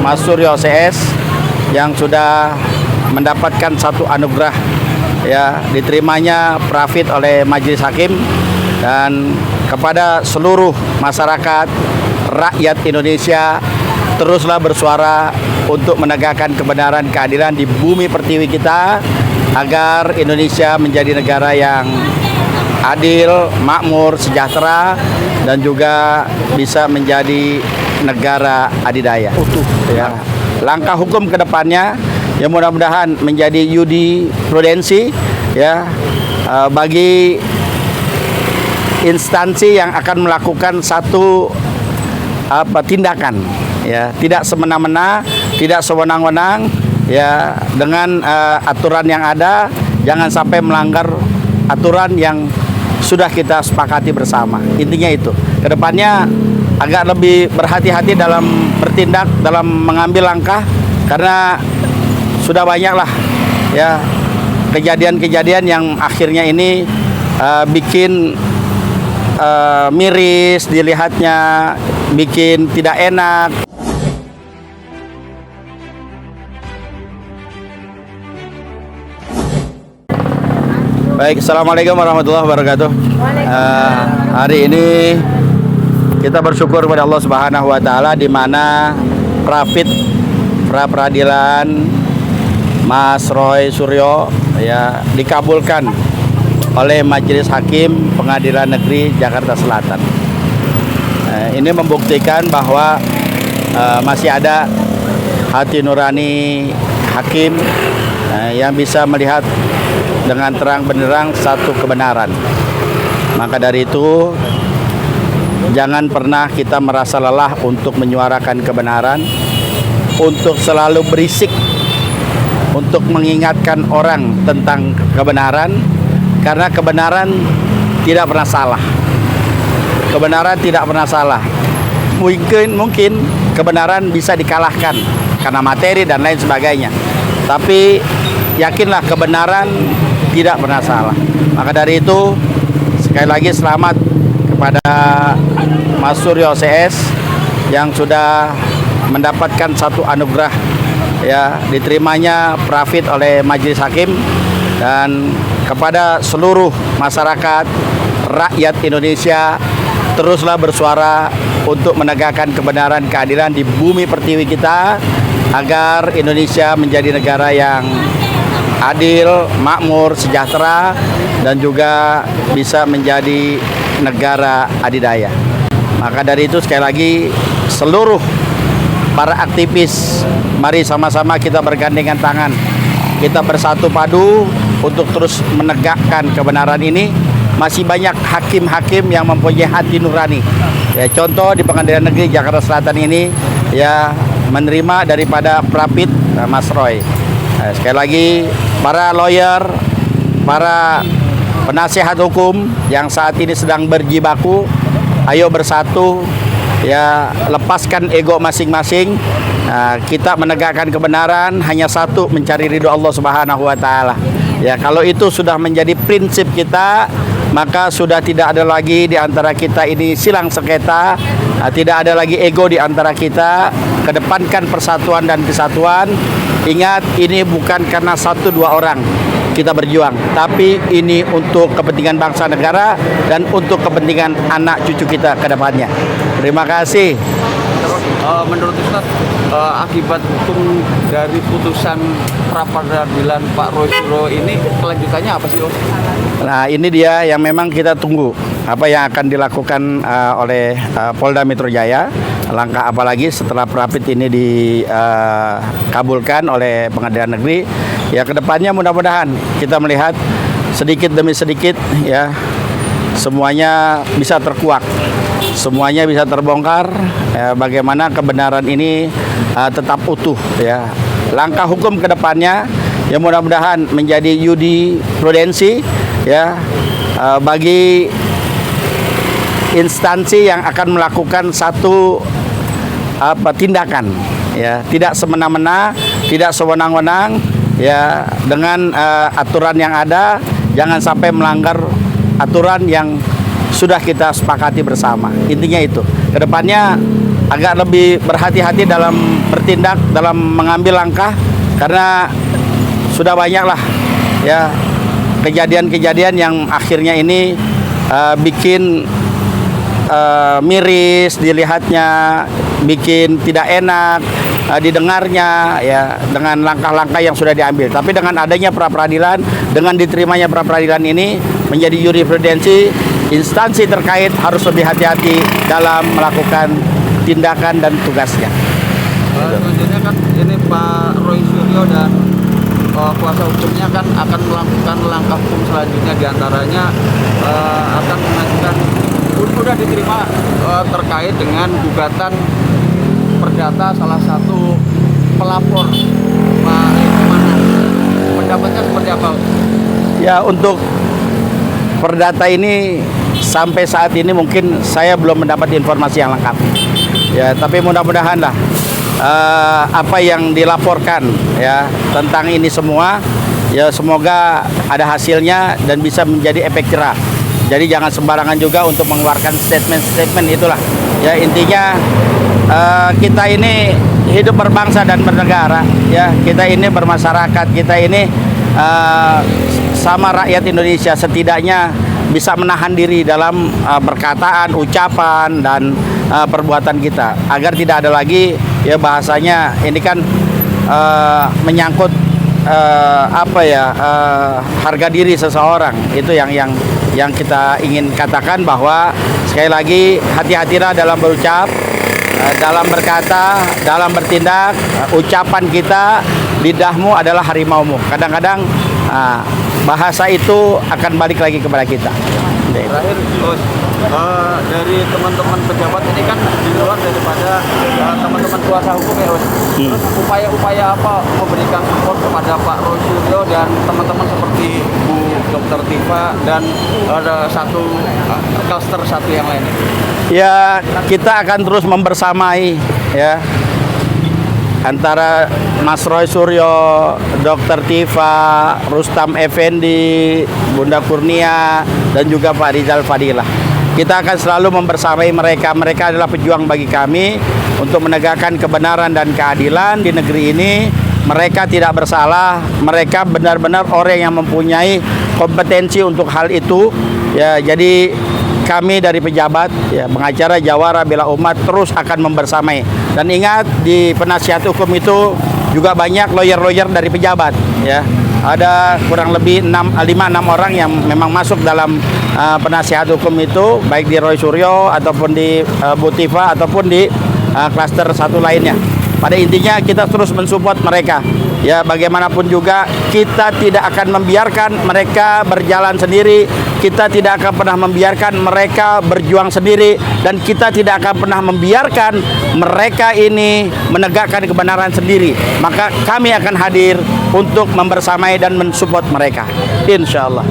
Mas Suryo CS yang sudah mendapatkan satu anugerah ya, diterimanya Prafit oleh Majelis Hakim, dan kepada seluruh masyarakat rakyat Indonesia, teruslah bersuara untuk menegakkan kebenaran keadilan di bumi pertiwi kita agar Indonesia menjadi negara yang adil, makmur, sejahtera, dan juga bisa menjadi negara adidaya utuh ya. Langkah hukum ke depannya ya mudah-mudahan menjadi jurisprudensi ya bagi instansi yang akan melakukan satu tindakan ya, tidak semena-mena, tidak sewenang-wenang ya, dengan aturan yang ada, jangan sampai melanggar aturan yang sudah kita sepakati bersama. Intinya itu. Kedepannya agak lebih berhati-hati dalam bertindak, dalam mengambil langkah, karena sudah banyaklah ya kejadian-kejadian yang akhirnya ini bikin miris dilihatnya, bikin tidak enak. Baik, assalamualaikum warahmatullahi wabarakatuh. Hari ini kita bersyukur kepada Allah Subhanahu Wa Taala, di mana Prafit pra peradilan Mas Roy Suryo ya dikabulkan oleh Majelis Hakim Pengadilan Negeri Jakarta Selatan. Ini membuktikan bahwa masih ada hati nurani hakim yang bisa melihat dengan terang benderang satu kebenaran. Maka dari itu, jangan pernah kita merasa lelah untuk menyuarakan kebenaran, untuk selalu berisik, untuk mengingatkan orang tentang kebenaran, karena kebenaran tidak pernah salah. Kebenaran tidak pernah salah. Mungkin kebenaran bisa dikalahkan karena materi dan lain sebagainya, tapi yakinlah kebenaran tidak pernah salah. Maka dari itu, sekali lagi selamat kepada Mas Suryo CS yang sudah mendapatkan satu anugerah ya, diterimanya Prafit oleh Majelis Hakim, dan kepada seluruh masyarakat rakyat Indonesia, teruslah bersuara untuk menegakkan kebenaran keadilan di bumi pertiwi kita agar Indonesia menjadi negara yang adil, makmur, sejahtera, dan juga bisa menjadi negara adidaya. Maka dari itu, sekali lagi seluruh para aktivis, mari sama-sama kita bergandengan tangan, kita bersatu padu untuk terus menegakkan kebenaran ini. Masih banyak hakim-hakim yang mempunyai hati nurani ya, contoh di Pengadilan Negeri Jakarta Selatan ini ya, menerima daripada Prafit Mas Roy. Sekali lagi, para lawyer, para penasihat hukum yang saat ini sedang berjibaku, ayo bersatu ya, lepaskan ego masing-masing. Kita menegakkan kebenaran hanya satu, mencari ridho Allah Subhanahu Wa Taala ya. Kalau itu sudah menjadi prinsip kita, maka sudah tidak ada lagi di antara kita ini silang sengketa, tidak ada lagi ego di antara kita. Kedepankan persatuan dan kesatuan. Ingat, ini bukan karena satu dua orang kita berjuang, tapi ini untuk kepentingan bangsa negara dan untuk kepentingan anak cucu kita ke depannya. Terima kasih. Menurut Ustaz, akibat hukum dari putusan pra peradilan Pak Roy Suryo ini kelanjutannya apa sih, Om? Nah, ini dia yang memang kita tunggu, apa yang akan dilakukan oleh Polda Metro Jaya. Langkah apa lagi setelah Prafit ini dikabulkan oleh Pengadilan Negeri ya, kedepannya mudah-mudahan kita melihat sedikit demi sedikit ya, semuanya bisa terkuak, semuanya bisa terbongkar ya, bagaimana kebenaran ini tetap utuh ya. Langkah hukum ke depannya ya mudah-mudahan menjadi jurisprudensi ya bagi instansi yang akan melakukan satu tindakan ya, tidak semena-mena, tidak sewenang-wenang ya, dengan aturan yang ada, jangan sampai melanggar aturan yang sudah kita sepakati bersama. Intinya itu. Kedepannya agak lebih berhati-hati dalam bertindak, dalam mengambil langkah, karena sudah banyak lah ya kejadian-kejadian yang akhirnya ini bikin miris dilihatnya, bikin tidak enak didengarnya ya, dengan langkah-langkah yang sudah diambil. Tapi dengan adanya pra-peradilan, dengan diterimanya pra-peradilan ini menjadi jurisprudensi, instansi terkait harus lebih hati-hati dalam melakukan tindakan dan tugasnya. Selanjutnya kan ini Pak Roy Suryo dan kuasa hukumnya kan akan melakukan langkah hukum selanjutnya, diantaranya akan mengajukan, sudah diterima terkait dengan gugatan perdata salah satu pelapor Pak Mana. Pendapatnya seperti apa? Ya, untuk perdata ini sampai saat ini mungkin saya belum mendapat informasi yang lengkap. Ya, tapi mudah-mudahan lah apa yang dilaporkan ya tentang ini semua ya semoga ada hasilnya dan bisa menjadi efek jerah. Jadi jangan sembarangan juga untuk mengeluarkan statement-statement itulah. Ya, intinya kita ini hidup berbangsa dan bernegara ya. Kita ini bermasyarakat, kita ini sama rakyat Indonesia setidaknya bisa menahan diri dalam perkataan, ucapan dan perbuatan kita agar tidak ada lagi ya bahasanya ini kan menyangkut harga diri seseorang. Itu yang kita ingin katakan, bahwa sekali lagi hati-hatilah dalam berucap, dalam berkata, dalam bertindak. Ucapan kita, lidahmu adalah harimaumu. Kadang-kadang bahasa itu akan balik lagi kepada kita. Terakhir, Bos, dari teman-teman pejabat ini kan di luar daripada teman-teman kuasa hukum ya, Bos. Terus upaya-upaya apa memberikan support kepada Pak Roy Suryo dan teman-teman seperti Bu Dr. Tifa dan ada klaster satu yang lain? Ya, kita akan terus membersamai ya antara Mas Roy Suryo, Dr. Tifa, Rustam Effendi, Bunda Kurnia, dan juga Pak Rizal Fadilah. Kita akan selalu membersamai mereka. Mereka adalah pejuang bagi kami untuk menegakkan kebenaran dan keadilan di negeri ini. Mereka tidak bersalah. Mereka benar-benar orang yang mempunyai kompetensi untuk hal itu. Ya, jadi kami dari pejabat ya, pengacara Jawara Bela Umat terus akan membersamai. Dan ingat, di penasihat hukum itu juga banyak lawyer-lawyer dari pejabat ya. Ada kurang lebih 5-6 orang yang memang masuk dalam penasihat hukum itu, baik di Roy Suryo ataupun di Bu Tifa ataupun di klaster satu lainnya. Pada intinya kita terus mensupport mereka. Ya, bagaimanapun juga kita tidak akan membiarkan mereka berjalan sendiri. Kita tidak akan pernah membiarkan mereka berjuang sendiri, dan kita tidak akan pernah membiarkan mereka ini menegakkan kebenaran sendiri. Maka kami akan hadir untuk membersamai dan mensupport mereka, insya Allah.